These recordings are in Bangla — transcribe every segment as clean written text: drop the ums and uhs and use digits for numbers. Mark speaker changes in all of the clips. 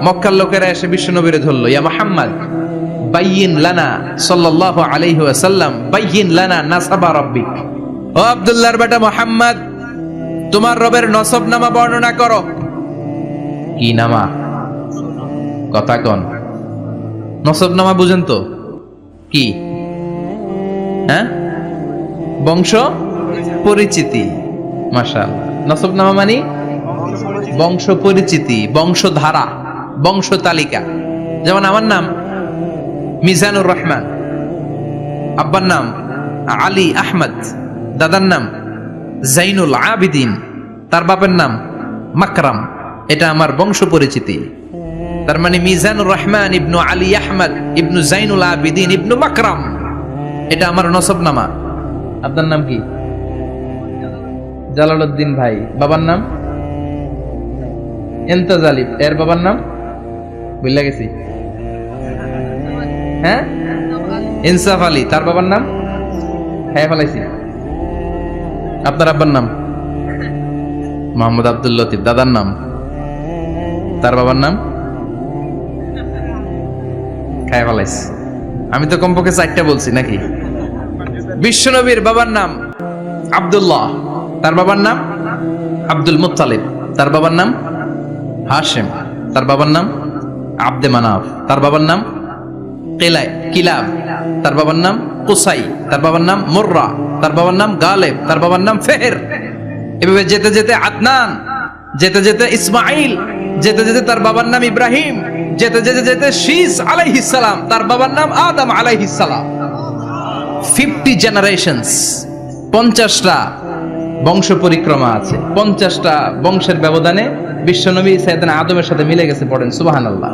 Speaker 1: মক্কার লোকেরা এসে বিশ্বনবীরে ধরল, ইয়া মুহাম্মদ বাইয়িন লানা সাল্লাল্লাহু আলাইহি ওয়াসাল্লাম বাইয়িন লানা নাসাবা রাব্বিক। ও আব্দুল্লাহর বেটা মুহাম্মদ, তোমার রবের নসব নামা বর্ণনা করো। কি নামা? কথা কন। নসব নামা বুঝেন তো কি? হ্যাঁ, বংশ পরিচিতি। মাশাআল্লাহ। নসব নামা মানে বংশ পরিচিতি, বংশধারা, বংশ তালিকা। যেমন আমার নাম মিজানুর রহমান, আব্বার নাম আলী আহমদ, দাদার নাম জাইনুল আবিদিন, তার বাপের নাম মাকরাম। এটা আমার বংশ পরিচিতি। তার মানে মিজানুর রহমান ইবনু আলী আহমদ ইবনু জাইনুল আবিদিন ইবনু মাকরাম, এটা আমার নসবনামা। আপনার নাম কি? জালালউদ্দিন ভাই। বাবার নাম ইন্তাজালিব, এর বাবার নাম ভুলে গেছি। হ্যাঁ, ইনসাফ আলী, তার বাবার নাম হ্যাঁ ফেলাইছি। আপনার আব্বার নাম মোহাম্মদ আব্দুল লতিফ, দাদার নাম, তার বাবার নাম খায় ফেলাইছি। আমি তো কমপক্ষে 4টা বলছি নাকি? বিশ্বনবীর বাবার নাম আব্দুল্লাহ, তার বাবার নাম আব্দুল মুত্তালিব, তার বাবার নাম হাশিম, তার বাবার নাম আব্দে মানাফ, তার বাবার নাম কিলাব, তার বাবার নাম কুসাই, তার বাবার নাম মুররা, তার বাবার নাম গালেব, তার বাবার নাম ফেহের। এভাবে যেতে যেতে আদনান, যেতে যেতে ইসমাইল, যেতে যেতে তার বাবার নাম ইব্রাহিম, যেতে যেতে যেতে শীস আলাইহিস সালাম, তার বাবার নাম আদম আলাইহিস সালাম। 50 জেনারেশনস, 50টা বংশ পরিক্রমা আছে। 50টা বংশের ব্যবধানে বিশ্বনবী সাইয়েদনা আদমের সাথে মিলে গেছে। পড়েন সুবহানাল্লাহ।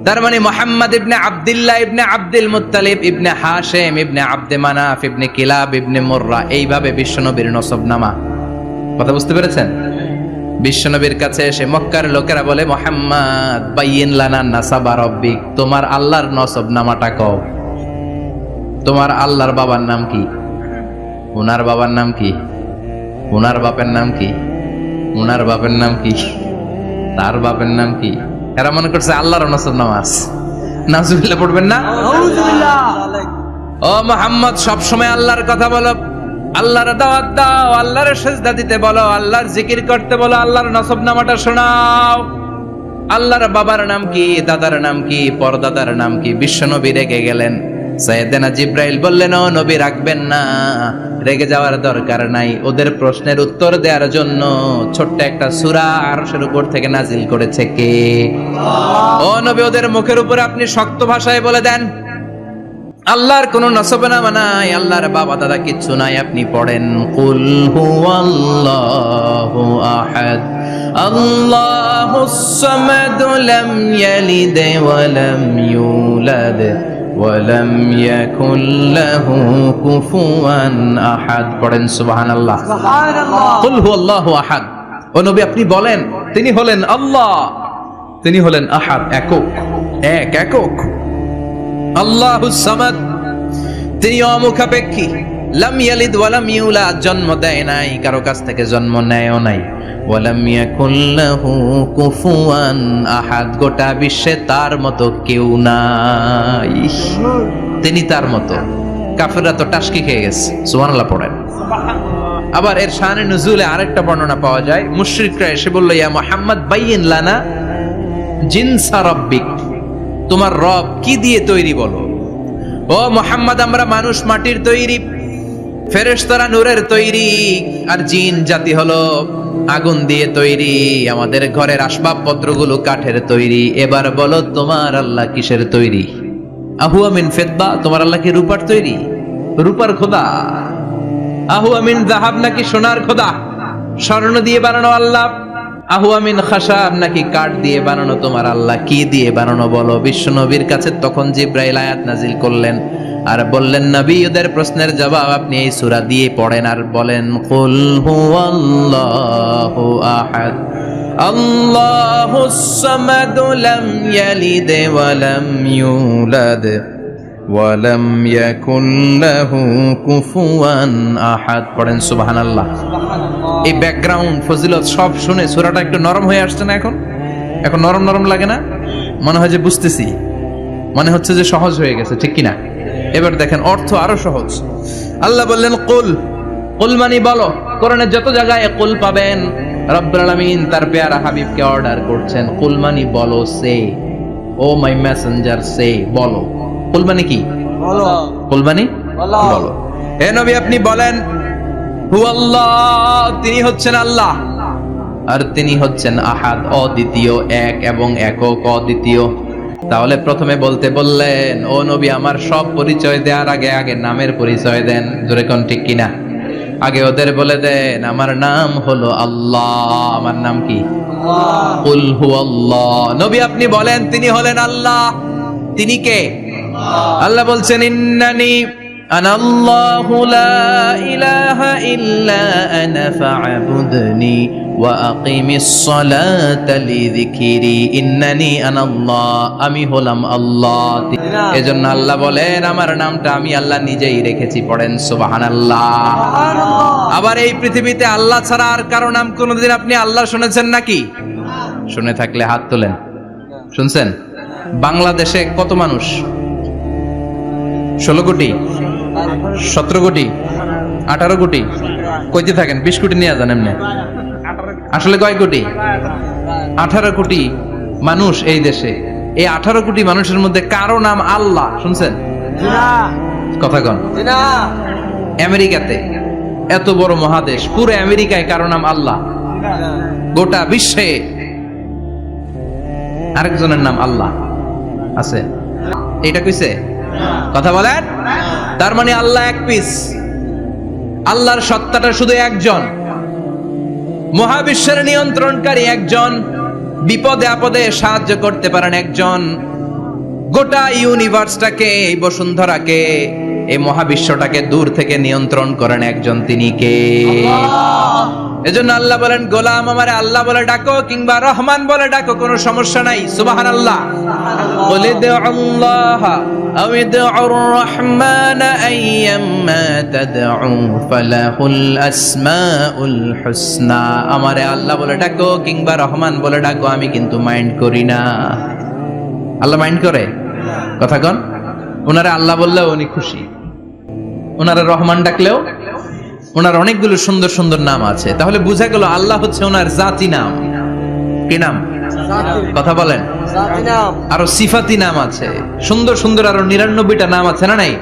Speaker 1: তার মানে মুহাম্মদ ইবনে আব্দুল্লাহ ইবনে আব্দুল মুত্তালিব ইবনে হাশিম ইবনে আব্দে মানাফ ইবনে কিলাব ইবনে মুররা, এইভাবে বিশ্বনবীর নসবনামা। কথা বুঝতে পেরেছেন? বিশ্বনবীর কাছে এসে মক্কার লোকেরা বলে, মুহাম্মদ বাইয়িন লানা নাসাবা রাব্বিক, তোমার আল্লাহর নসবনামাটা কও। তোমার আল্লাহর বাবার নাম কি? উনার বাবার নাম কি? উনার বাপের নাম কি? উনার বাপের নাম কি? তার বাপের নাম কি? এরা মনে করছে আল্লাহর নসবনামা আছে। নাউজুবিল্লাহ পড়বেন না? ও মুহাম্মদ, সব সময় আল্লাহর কথা বলো, আল্লাহর দাওয়াত দাও, আল্লাহর সিজদা দিতে বলো, আল্লাহর জিকির করতে বলো, আল্লাহর নসবনামাটা শোনাও। আল্লাহর বাবার নাম কি? দাদার নাম কি? পরদাদার নাম কি? বিশ্বনবী রেগে গেলেন। সাইয়েদনা জিব্রাইল বললেন, ও নবী রাখবেন না, রেগে যাওয়ার দরকার নাই। ওদের প্রশ্নের উত্তর দেওয়ার জন্য ছোট্ট একটা সূরা আরশের উপর থেকে নাজিল করেছে কে? ও নবী, ওদের মুখের উপরে আপনি শক্ত ভাষায় বলে দেন, আল্লাহর কোনো নসবনামা নাই, আল্লাহর বাবা দাদা কিচ্ছু নাই। আপনি পড়েন, কুল হুয়াল্লাহু আহাদ আল্লাহুস সামাদ লাম ইয়ালিদ ওয়া লাম ইউলাদ ওয়ালাম ইয়াকুল লাহু কুফুয়ান আহাদ। পড়েন সুবহানাল্লাহ। কুল হুয়াল্লাহু আহাদ। ও নবী, আপনি বলেন, তিনি হলেন আল্লাহ, তিনি হলেন আহাদ, একক, একক। আল্লাহুস সামাদ, তিনি অমুখাপেক্ষী। লাম ইয়ালিদ ওয়ালাম ইউলাদ, জন্ম দেয় নাই, কারো কাছ থেকে জন্ম নেয়ও নাই। ওয়ালাম ইয়াকুল লাহু কুফুয়ান আহাদ, গোটা বিশ্বে তার মতো কেউ নাই, তিনি তার মতো। কাফেররা তো টাসকি খেয়ে গেছে। সুবহানাল্লাহ পড়েন। আবার এর শানে নুজুলে আরেকটা বর্ণনা পাওয়া যায়। মুশরিকরা এসে বলল, ইয়া মুহাম্মদ বাইয়িন লানা জিনসা রাব্বিক, তোমার রব কি দিয়ে তৈরি বলো। ও মুহাম্মদ, আমরা মানুষ মাটির তৈরি, ফেরেশতারা নূরের তৈরি, আর জিন জাতি হলো আগুন দিয়ে তৈরি, আমাদের ঘরের আসবাবপত্রগুলো কাঠের তৈরি। এবার বলো, তোমার আল্লাহ কিসের তৈরি? আহুয়া মিন ফিদ্দা, তোমার আল্লাহ কি রূপার তৈরি? রূপার খোদা? আহুয়া মিন যাহাব, নাকি সোনার খোদা, স্বর্ণ দিয়ে বানানো আল্লাহ? আহুয়া মিন খাশাব, নাকি কাঠ দিয়ে বানানো তোমার আল্লাহ? কি দিয়ে বানানো বলো? বিশ্বনবীর কাছে তখন জিব্রাইল আয়াত নাজিল করলেন আর বললেন, নবী, ওদের প্রশ্নের জবাব আপনি এই সূরা দিয়ে পড়েন আর বলেন, কুল হুয়াল্লাহু আহাদ আল্লাহুস সামাদ লাম ইয়ালিদ ওয়া লাম ইউলাদ ওয়া লাম ইয়াকুল লাহু কুফুয়ান আহাদ। পড়েন সুবহানাল্লাহ। এই ব্যাকগ্রাউন্ড ফজিলত সব শুনে সূরাটা একটু নরম হয়ে আসছে না এখন? এখন নরম নরম লাগে না? মনে হয় যে বুঝতেছি, মনে হচ্ছে যে সহজ হয়ে গেছে, ঠিক কিনা? এবার দেখেন অর্থ আরো সহজ। আল্লাহ বললেন কুল, কুল মানে বলো। কোরআনের যত জায়গায় কুল পাবেন, রব্বুল আলামিন তার পেয়ারা হাবিবকে অর্ডার করছেন কুল মানে বলো, সে ও মাই মেসেঞ্জার সে, বলো। কুল মানে কি?
Speaker 2: বলো।
Speaker 1: কুল মানে বলো। হে নবী আপনি বলেন হু আল্লাহ, তিনি হচ্ছেন আল্লাহ, আর তিনি হচ্ছেন আহাদ, অদ্বিতীয়, এক এবং একক, অদ্বিতীয়। তাহলে প্রথমে বলতে বললেন ও নবী আমার সব পরিচয় দেওয়ার আগে আগে নামের পরিচয় দেন, জোরে কোন ঠিক কিনা? আগে ওদের বলে দেন আমার নাম হলো আল্লাহ। আমার নাম কি? কুল হু আল্লাহ। নবী আপনি বলেন তিনি হলেন আল্লাহ। তিনি কে? আল্লাহ বলছেন ইন্নানি আনাল্লাহু লা ইলাহা ইল্লা আনা ফা'বুদনি ওয়া আকিমিস সালাতা লিযিকরি। ইন্নানি আনাল্লাহ, আমি হলাম আল্লাহ। এজন্য আল্লাহ বলেন আমার নামটা আমি আল্লাহ নিজেই রেখেছি। পড়েন সুবহানাল্লাহ। আবার এই পৃথিবীতে আল্লাহ ছাড়া আর কারো নাম কোনোদিন আপনি আল্লাহ শুনেছেন নাকি? শুনে থাকলে হাত তোলেন। শুনছেন? বাংলাদেশে কত মানুষ? 16 কোটি, 17 কোটি, 18 কোটি? কইতে থাকেন 20 কোটি নিয়ে যান এমনি। আসলে কয় কোটি? 18 কোটি মানুষ এই দেশে। এই 18 কোটি মানুষের মধ্যে কারো নাম আল্লাহ শুনছেন? কথা কন। আমেরিকাতে, এত বড় মহাদেশ, পুরো আমেরিকায় কারো নাম আল্লাহ? গোটা বিশ্বে আরেকজনের নাম আল্লাহ আছে? এটা কইছে? কথা বলেন। তার মানে আল্লাহ এক পিস। আল্লাহর সত্তাটা শুধু একজন, মহাবিশ্বের নিয়ন্ত্রণকারী একজন, বিপদে আপদে সাহায্য করতে পারেন একজন, গোটা ইউনিভার্সটাকে, এই বসুন্ধরাকে, এই মহাবিশ্বটাকে দূর থেকে নিয়ন্ত্রণ করেন একজন। তিনি কে? এজন্য আল্লাহ বলেন গোলাম আমারে আল্লাহ বলে ডাকো কিংবা রহমান বলে ডাকো, কোনো সমস্যা নাই। সুবহানাল্লাহ। বলে দেও আল্লাহ আও ইদউর রহমান আইয়াম্মা তাদউ ফালাহুল আসমাউল হুসনা। আমারে আল্লাহ বলে ডাকো কিংবা রহমান বলে ডাকো, আমি কিন্তু মাইন্ড করি না। আল্লাহ মাইন্ড করে? কথা কন। ওনারে আল্লাহ বললেও উনি খুশি, ওনারে রহমান ডাকলেও। ওনার অনেকগুলো সুন্দর সুন্দর নাম আছে। তাহলে বোঝা গেল আল্লাহ হচ্ছে ওনার জাতি নাম। কি নাম? কথা বলেন। আরো সিফাতি নাম আছে, সুন্দর সুন্দর আরো 99টা নাম আছে না নাই?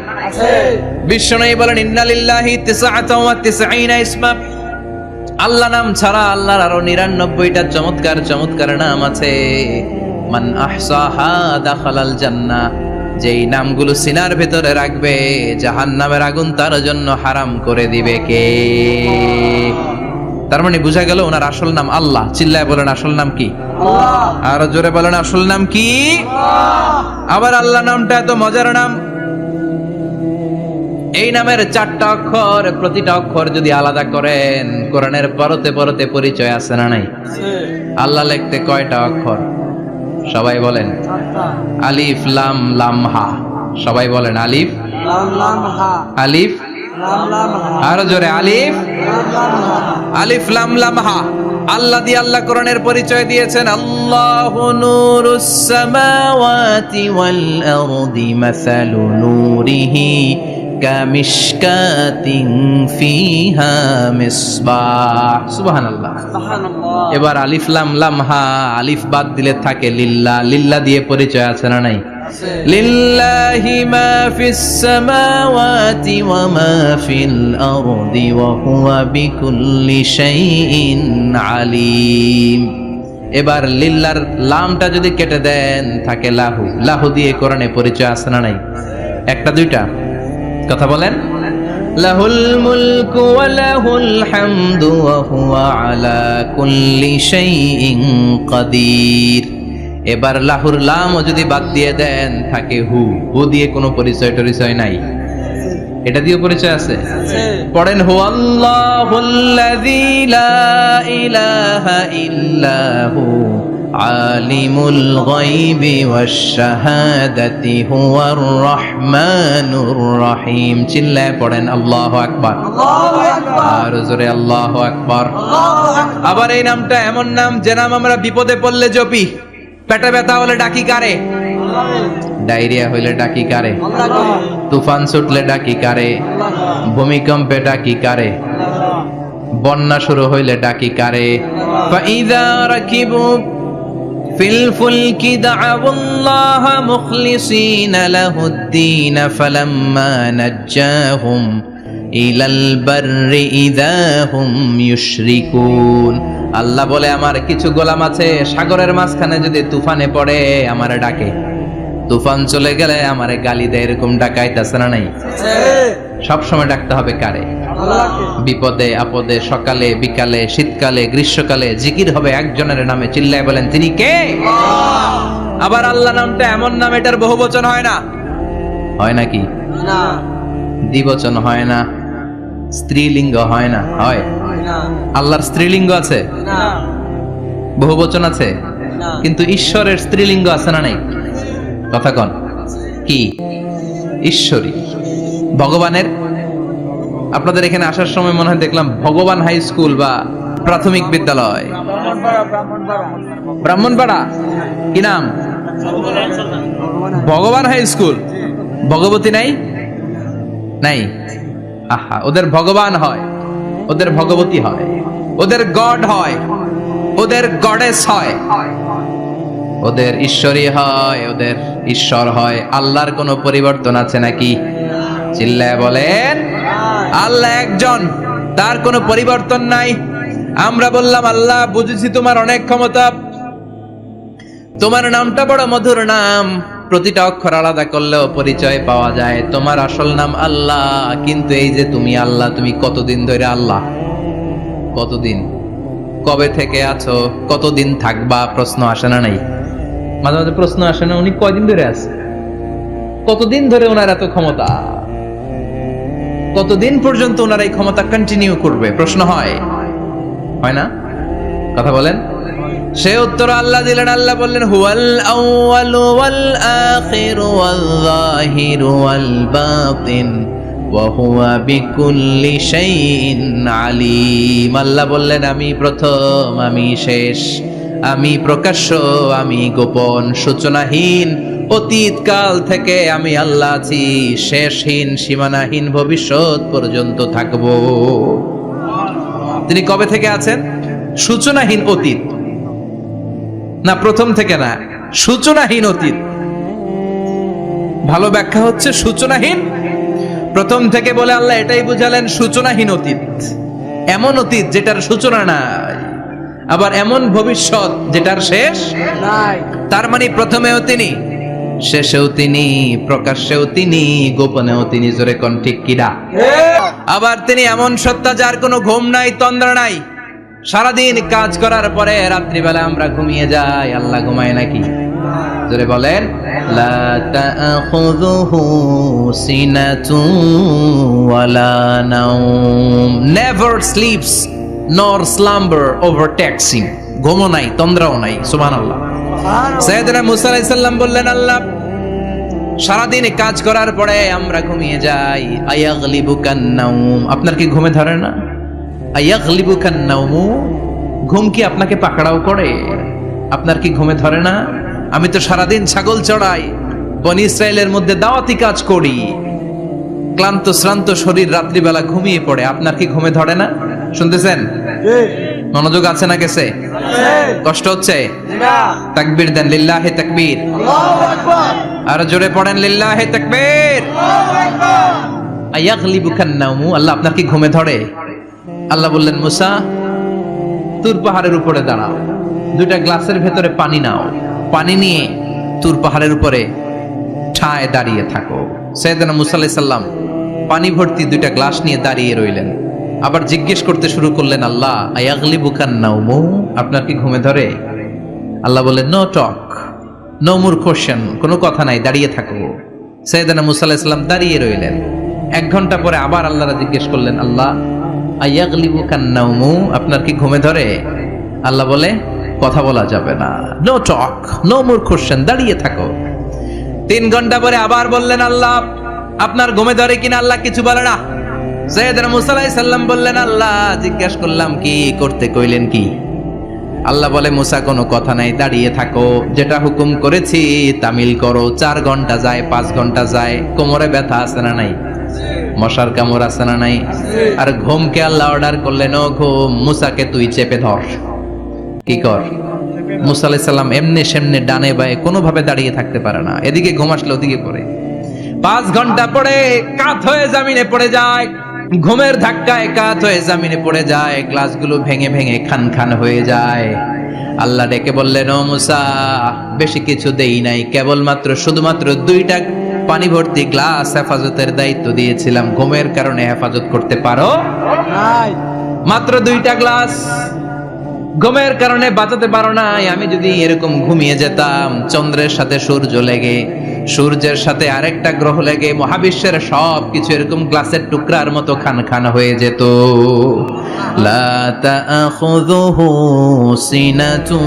Speaker 1: বিশ্বনবী বলেন ইন্নালিল্লাহি 99 ইসমা। আল্লাহ নাম ছাড়া আল্লাহর আরো 99টা চমৎকার চমৎকার নাম আছে। মান আহসাহা দাখালাল জান্নাহ। যেই নামগুলো সিনার ভেতরে রাখবে জাহান্নামের আগুন তার জন্য হারাম করে দিবে কে? তার মানে বোঝা গেল ওনার আসল নাম আল্লাহ। চিল্লায় বলেন আসল নাম কি? আর জোরে বলেন আসল নাম কি? আবার আল্লাহ নামটা এত মজার নাম। এই নামের 4টা অক্ষর, প্রতিটা অক্ষর যদি আলাদা করেন, কোরআনের পরতে পরতে পরিচয় আছে না নাই? আল্লাহ লিখতে কয়টা অক্ষর? সবাই বলেন। আলিফ লাম লাম হা। সবাই বলেন আলিফ লাম লাম হা। আলিফ লাম লাম হা। আর জোরে আলিফ আলিফ লাম লাম হা। আল্লাহ দিয়ে আল্লাহ কোরআনের পরিচয় দিয়েছেন আল্লাহু নূরুস সামাওয়াতি ওয়াল আরদি মাসালু নূরিহি কামিশকাতিন ফিহা মিসবাহ। সুবহানাল্লাহ। এবার আলিফ লাম লাম হা, আলিফ বাদ দিলে থাকে লিল্লাহ। লিল্লাহ দিয়ে পরিচয় আছে না নাই? লিল্লাহি মা ফিস সামাওয়াতি ওয়া মা ফিল আরদি ওয়া হুয়া বিকুল্লি শাইইন আলিম। এবার লিল্লাহর লামটা যদি কেটে দেন থাকে লাহু। লাহু দিয়ে কোরআনে পরিচয় আছে না নাই? একটা দুইটা? কথা বলেন। লাহুল মুলকু ওয়া লাহুল হামদু ওয়া হুয়া আলা কুল্লি শাইইন কাদির। এবার লাহুর লামও যদি বাদ দিয়ে দেন থাকে হু। হু দিয়ে কোনো পরিচয় টরিচয় নাই, এটা দিয়ে পরিচয় আছে? পড়েন হু আল্লাহুল্লাযী লা ইলাহা ইল্লা হু আলিমুল গায়বি ওয়াশ শাহাদাতি হুয়ার রহমানুর রহিম। চিল্লায় পড়েন আল্লাহু আকবার। আল্লাহু আকবার। আর জোরে আল্লাহু আকবার। আল্লাহু আকবার। আবার এই নামটা এমন নাম যে নাম আমরা বিপদে পড়লে জপি। পেটে ব্যথা হলে ডাকি কারে? ডায়রিয়া হইলে ডাকি কারে? তুফান ছুটলে ডাকি কারে? ভূমিকম্পে ডাকি কারে? বন্যা শুরু হইলে ডাকি কারে? ফাইযা রাকিবু ফিল ফুলকি দা'আউল্লাহ মুখলিসিনা লাহুদ্দীন ফালাম্মা নাজ্জাহুম ইলাল বাররি ইযা হুম ইউশরিকুন। আল্লাহ বলে, আমার কিছু গোলাম আছে সাগরের মাঝখানে যদি তুফানে পড়ে আমারে ডাকে, তুফান চলে গেলে আমারে গালি দেয়। এরকম ডাকাইতেছে না নাই? সব সময় ডাকতে হবে কারে? বিপদে আপদে, সকালে বিকালে, শীতকালে গ্রীষ্মকালে জিকির হবে একজনের নামে। চিল্লায় বলেন, তিনি কে? আবার আল্লাহ নামটা এমন নাম, এটার বহুবচন হয় না। হয় নাকি?
Speaker 2: না,
Speaker 1: দ্বিবচন হয় না, স্ত্রীলিঙ্গ হয় না। হয়? আল্লাহর স্ত্রীলিঙ্গ আছে,
Speaker 2: না,
Speaker 1: বহুবচন আছে,
Speaker 2: না।
Speaker 1: কিন্তু ঈশ্বরের স্ত্রীলিঙ্গ আছে না নাই? কথা কন, কি? ঈশ্বরী। ভগবানের, আপনাদের এখানে আসার সময় মনে হয় দেখলাম ভগবান হাই স্কুল বা প্রাথমিক বিদ্যালয়। ব্রাহ্মণপাড়া কি নাম? ভগবান হাই স্কুল। ভগবতী নাই? নাই। আহা, ওদের ভগবান হয়, ওদের ভগবতী হয়, ওদের গড হয়, ওদের গডেস হয়, ওদের ঈশ্বরী হয়, ওদের ঈশ্বর হয়। আল্লাহর কোনো পরিবর্তন আছে নাকি? চিল্লায় বলেন, আল্লাহ একজন, তার কোনো পরিবর্তন নাই। আমরা বললাম, আল্লাহ বুঝেছি তোমার অনেক ক্ষমতা, তোমার নামটা বড় মধুর নাম, প্রতিটা অক্ষর আলাদা করলেও পরিচয় পাওয়া যায়। তোমার আসল নাম আল্লাহ, কিন্তু এই যে তুমি আল্লাহ, তুমি কতদিন ধরে আল্লাহ? কতদিন? কবে থেকে আছো? কতদিন থাকবা? প্রশ্ন আসে না নাই? মাঝে মাঝে প্রশ্ন আসে না, উনি কয়দিন ধরে আছে? কতদিন ধরে ওনার এত ক্ষমতা? কতদিন পর্যন্ত ওনার এই ক্ষমতা কন্টিনিউ করবে? প্রশ্ন হয়? হয় না? কথা বলেন। সে উত্তর আল্লাহ দিলেন। আল্লাহ বললেন, হুয়াল আউয়ালু ওয়াল আখিরু ওয়াল যাহিরু ওয়াল বাতিন ওয়া হুয়া বিকুল্লি শাইইন আলিম। আল্লাহ বললেন, আমি প্রথম, আমি শেষ, আমি প্রকাশ্য, আমি গোপন, সূচনাহীন, অতীত কাল থেকে আমি আল্লাহ আছি, শেষহীন, সীমানাহীন, ভবিষ্যৎ পর্যন্ত থাকব। তিনি কবে থেকে আছেন? সূচনাহীন অতীত না, প্রথম থেকে না, সূচনাহীন অতীত। ভালো ব্যাখ্যা হচ্ছে সূচনাহীন। প্রথম থেকে বলে আল্লাহ এটাই বুঝালেন, সূচনাহীন অতীত, এমন অতীত যেটার সূচনা নাই, আবার এমন ভবিষ্যৎ যেটার শেষ
Speaker 2: নাই।
Speaker 1: তার মানে প্রথমেও তিনি, শেষেও তিনি, প্রকাশ্যেও তিনি, গোপনেও তিনি। জোরে কোন ঠিক কিনা? আবার তিনি এমন সত্তা যার কোনো ঘুম নাই, তন্দ্রা নাই। সারাদিন কাজ করার পরে রাত্রিবেলা আমরা ঘুমিয়ে যাই, আল্লাহ ঘুমায় নাকি? জোরে বলেন, লা তাখুযুহু সিনাতুন ওয়ালা নাওম, নেভার স্লিপস নর স্লাম্বার ওভারটেকস হিম। ঘুমও নাই, তন্দ্রাও নাই। সুবহানাল্লাহ। সাইয়েদনা মুসা আলাইহিস সালাম বললেন, আল্লাহ সারাদিন কাজ করার পরে আমরা ঘুমিয়ে যাই, আয়াগলিবুকান নাওম, আপনার কি ঘুমে ধরে না? আয়াগলিবুকান নাওম, ঘুম কি আপনাকে পাকড়াও করে? আপনার কি ঘুমে ধরে না? আমি তো সারাদিন ছাগল চড়াই, বনি ইসরায়েলের মধ্যে দাওয়াতি কাজ করি, ক্লান্ত শ্রান্ত শরীর রাত্রিবেলা ঘুমিয়ে পড়ে, আপনার কি ঘুমে ধরে না? শুনতেছেন? মনোযোগ আছে না গেছে? কষ্ট হচ্ছে? তাকবীর দেন, লিল্লাহি তাকবীর। আর জোরে পড়েন, লিল্লাহি তাকবীর। আয়াগলিবুকান নাওম, আল্লাহ আপনার কি ঘুমে ধরে? আল্লাহ বললেন, মুসা তুর পাহাড়ের উপরে দাঁড়াও, দুইটা গ্লাসের ভেতরে পানি নাও, পানি নিয়ে তুর পাহাড়ের উপরে ঠায় দাঁড়িয়ে থাকো। সাইয়েদনা মুসা আলাইহিস সালাম পানি ভর্তি দুইটা গ্লাস নিয়ে দাঁড়িয়ে রইলেন। আবার জিজ্ঞেস করতে শুরু করলেন, আল্লাহ আয়াগলিবুকান নাওম, আপনার কি ঘুমে ধরে? আল্লাহ বললেন, no talk, no more question, কোনো কথা নাই, দাঁড়িয়ে থাকো। সাইয়েদনা মুসা আলাইহিস সালাম দাঁড়িয়ে রইলেন। 1 ঘন্টা পরে আবার আল্লাহরা জিজ্ঞেস করলেন, আল্লাহ আয়াগলিবুকান নাওম, আপনার কি ঘুমে ধরে? আল্লাহ বলে, কথা বলা যাবে না, no talk, no more question, দাঁড়িয়ে থাকো। 3 ঘন্টা পরে আবার বললেন, আল্লাহ আপনার ঘুমে ধরে কিনা? আল্লাহ কিছু বলে না। সাইয়েদনা মুসা আলাইহিস সালাম বললেন, আল্লাহ জিজ্ঞাসা করলাম কি করতে, কইলেন কি? আল্লাহ বলে মুসা কোনো কথা নাই, দাঁড়িয়ে থাকো, যেটা হুকুম করেছি তামিল করো। 4 ঘন্টা যায়, 5 ঘন্টা যায়, কোমরে ব্যথা আছে না নাই, মশার কামড় আছে না নাই, আর ঘুমকে আল্লাহ অর্ডার করলেন, ও ঘুম মুসাকে তুই চেপে ধর, কি কর। মুসা আলাইহিস সালাম এমনি সেমনে ডানে বায়ে কোনোভাবে দাঁড়িয়ে থাকতে পারে না, এদিকে ঘুম আসলে ওদিকে পড়ে। 5 ঘন্টা পরে কাত হয়ে জমিনে পড়ে যায়, ঘুমের ধাক্কায় কাত হয়ে জমিনে পড়ে যায়, গ্লাসগুলো ভেঙে ভেঙে খান খান হয়ে যায়। আল্লাহ ডেকে বললেন, ও মুসা, বেশি কিছু দেই নাই, কেবলমাত্র শুধুমাত্র 2টা পানি ভর্তি গ্লাস হেফাজতের দায়িত্ব দিয়েছিলাম, ঘুমের কারণে হেফাজত করতে পারো নাই, মাত্র 2টা গ্লাস ঘুমের কারণে বাঁচাতে পারো নাই। আমি যদি এরকম ঘুমিয়ে যেতাম, চন্দ্রের সাথে সূর্য লেগে, সূর্যের সাথে আরেকটা গ্রহ লেগে মহাবিশ্বের সব কিছু এরকম গ্লাসের টুকরার মতো খান খান হয়ে যেত। লা তাখুযুহু সিনাতুন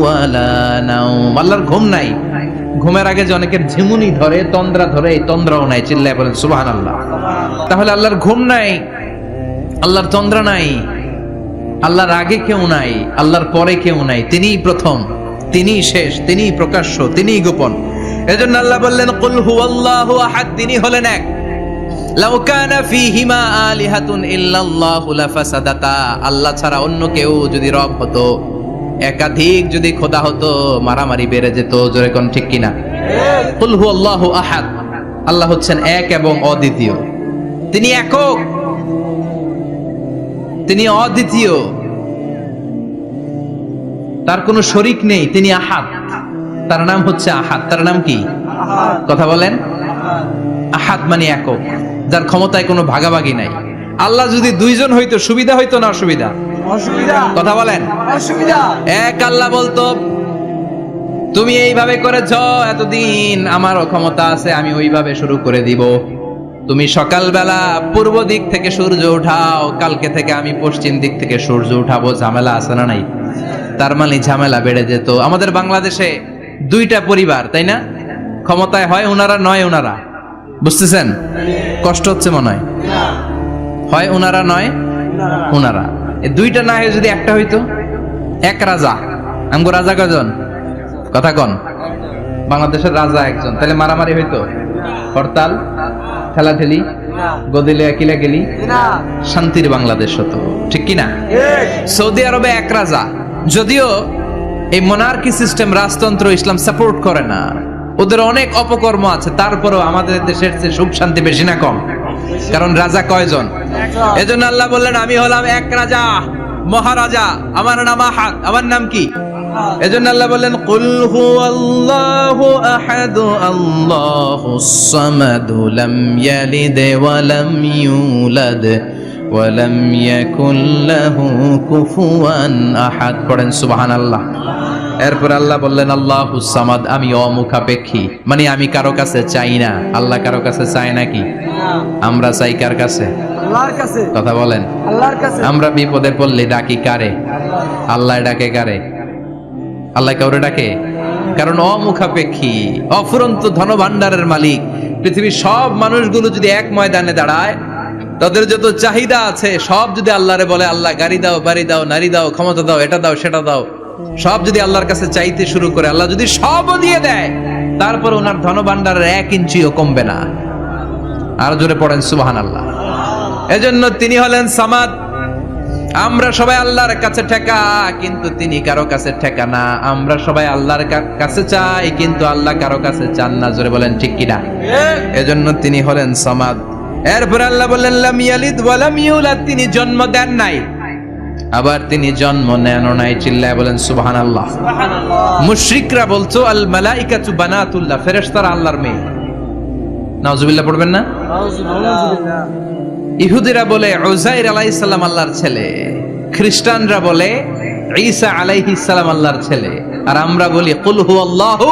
Speaker 1: ওয়ালা নাওম, আল্লাহর ঘুম নাই। ঘুমের আগে যে অনেকের ঝিমুনি ধরে, তন্দ্রা ধরে, এই তন্দ্রাও নাই। চিল্লায় বলেন সুবহানাল্লাহ। তাহলে আল্লাহর ঘুম নাই, আল্লাহর তন্দ্রা নাই, আল্লাহর আগে কেউ নাই, আল্লাহর পরে কেউ নাই, তিনিই প্রথম, তিনিই শেষ, তিনিই প্রকাশ্য, তিনিই গোপন। এজন্য আল্লাহ বললেন, কুল হুয়াল্লাহু আহাদ, তিনি হলেন এক। লাউ কানা ফীহিমা আলিহাতুন ইল্লাল্লাহু লাফাসাদাতা, আল্লাহ ছাড়া অন্য কেউ যদি রব হতো, একাধিক যদি খোদা হতো, মারামারি বেড়ে যেত। জোরে কোন ঠিক কিনা? কুল হুয়াল্লাহু আহাদ, আল্লাহ হচ্ছেন এক এবং অদ্বিতীয়, তিনি একক, তিনি অদ্বিতীয়, তার কোনো শরীক নেই, তিনি আহাদ, তার নাম হচ্ছে আহাদ। তার নাম কি? কথা বলেন। আহাদ মানে একক, যার ক্ষমতায় কোনো ভাগাভাগি নাই। আল্লাহ যদি 2 জন হইতো সুবিধা হইতো না অসুবিধা? অসুবিধা। কথা বলেন। অসুবিধা। এক আল্লাহ বলতো, তুমি এইভাবে করেছ এতদিন, আমারও ক্ষমতা আছে, আমি ওইভাবে শুরু করে দিব। তুমি সকালবেলা পূর্ব দিক থেকে সূর্য উঠাও, কালকে থেকে আমি পশ্চিম দিক থেকে সূর্য উঠাবো। ঝামেলা আছে না নাই? তার মানে ঝামেলা বেড়ে যেত। আমাদের বাংলাদেশে 2টা পরিবার, তাই না? ক্ষমতায় হয় ওনারা, নয় ওনারা। বুঝতেছেন? কষ্ট হচ্ছে মনে হয়। হয় ওনারা, নয় ওনারা। এই 2টা না হয়ে যদি একটা হইতো, এক রাজা। আমগো রাজা কয়জন? কথা কন। বাংলাদেশের রাজা একজন, তাহলে মারামারি হইতো, হরতাল, ঠেলাঠেলি, গদিলে কিলাকিলি, শান্তির বাংলাদেশ হতো। ঠিক কিনা? সৌদি আরবে এক রাজা, যদিও এই মোনার্কি সিস্টেম, রাজতন্ত্র ইসলাম সাপোর্ট করে না, ওদের অনেক অপকর্ম আছে, তারপরেও আমাদের দেশের চেয়ে সুখ শান্তি বেশি না কম? কারণ রাজা কয়জন? এজন্য আল্লাহ বললেন, আমি হলাম এক রাজা, মহারাজা, আমার নাম আহাদ। আমার নাম কি? এজন্য আল্লাহ বললেন, কুল হুয়াল্লাহু আহাদ, আল্লাহুস সামাদ, লাম ইয়ালিদ ওয়া লাম ইউলাদ ওয়া লাম ইয়াকুল লাহু কুফুয়ান আহাদ। পড়েন সুবহানাল্লাহ। এরপর আল্লাহ বললেন, আল্লাহুস সামাদ, আমি অমুখাপেক্ষী, মানে আমি কারো কাছে চাই না। আল্লাহ কারো কাছে চায় নাকি? আমরা চাই কার কাছে? আল্লাহর কাছে। কথা বলেন। আল্লাহর কাছে। আমরা বিপদে পড়লে ডাকি কারে? আল্লাহ ডাকে কারে? আল্লাহ কাউরে ডাকে? কারণ অমুখাপেক্ষী, অফুরন্ত ধনভাণ্ডারের মালিক। পৃথিবীর সব মানুষগুলো যদি এক ময়দানে দাঁড়ায়, তাদের যত চাহিদা আছে সব যদি আল্লাহরে বলে, আল্লাহ গাড়ি দাও, বাড়ি দাও, নারী দাও, ক্ষমতা দাও, এটা দাও, সেটা দাও, সব যদি আল্লাহর কাছে চাইতে শুরু করে, আল্লাহ যদি সবও দিয়ে দেয়, তারপর ওনার ধনভাণ্ডারের 1 ইঞ্চিও কমবে না। আর জোরে পড়েন সুবহানাল্লাহ। এজন্য তিনি হলেন সামাদ। আমরা সবাই আল্লাহর কাছে ঠেকা, কিন্তু তিনি কারো কাছে ঠেকা না। আমরা সবাই আল্লাহর কাছে চাই, কিন্তু আল্লাহ কারো কাছে চান না। জোরে বলেন ঠিক কিনা? এজন্য তিনি হলেন সামাদ। এরপর আল্লাহ বললেন, লাম ইয়ালিদ ওয়া লাম ইউলাদ, তিনি জন্ম দেন নাই, আবার তিনি জন্ম নেন নাই। চিল্লায় বলেন সুবহানাল্লাহ। মুশরিকরা বলতো, আল মালাইকাতু বানাতুল্লাহ, ফেরেশতারা আল্লাহর মেয়ে। নাউজুবিল্লাহ পড়বেন না? ইহুদিরা বলে উযাইর আলাইহিস সালাম আল্লাহর ছেলে, খ্রিস্টানরা বলে ঈসা আলাইহিস সালাম আল্লাহর ছেলে, আর আমরা বলি কুল হুয়াল্লাহু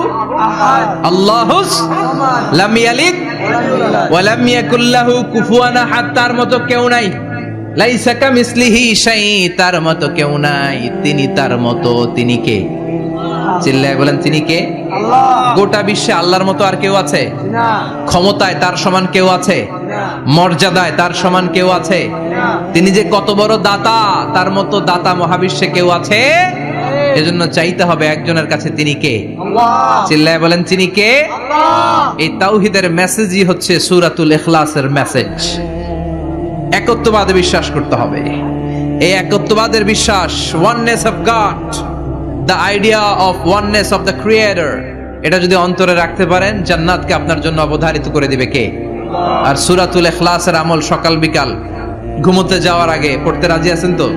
Speaker 1: আহাদ, আল্লাহুস লাম ইয়ালিদ ওয়া লাম ইয়াকুল লাহু কুফুয়ান আহাদ। তার মতো কেউ নাই। লাইসা কামিসলিহি শাই, তার মতো কেউ নাই। তিনি তার মতো, তিনি কে? চিল্লায় বলেন তিনি কে? আল্লাহ। গোটা বিশ্বে আল্লাহর মতো আর কেউ আছে না? ক্ষমতায় তার সমান কেউ আছে না? মর্যাদায় তার সমান কেউ আছে? তিনি যে কত বড় দাতা, তার মতো দাতা মহাবিশ্বে কেউ আছে? এজন্য চাইতে হবে একজনের কাছে, তিনি কে? চিল্লায় বলেন তিনি কে? এই তাওহীদের মেসেজই হচ্ছে সূরাতুল ইখলাসের মেসেজ। একত্ববাদে বিশ্বাস করতে হবে। এই একত্ববাদের বিশ্বাস, oneness of god, the idea of oneness of the creator, এটা যদি অন্তরে রাখতে পারেন, জান্নাতকে আপনার জন্য অবধারিত করে দিবে কে? আর সূরাতুল ইখলাসের আমল সকাল বিকাল ঘুমোতে যাওয়ার আগে পড়তে রাজি আছেন তো?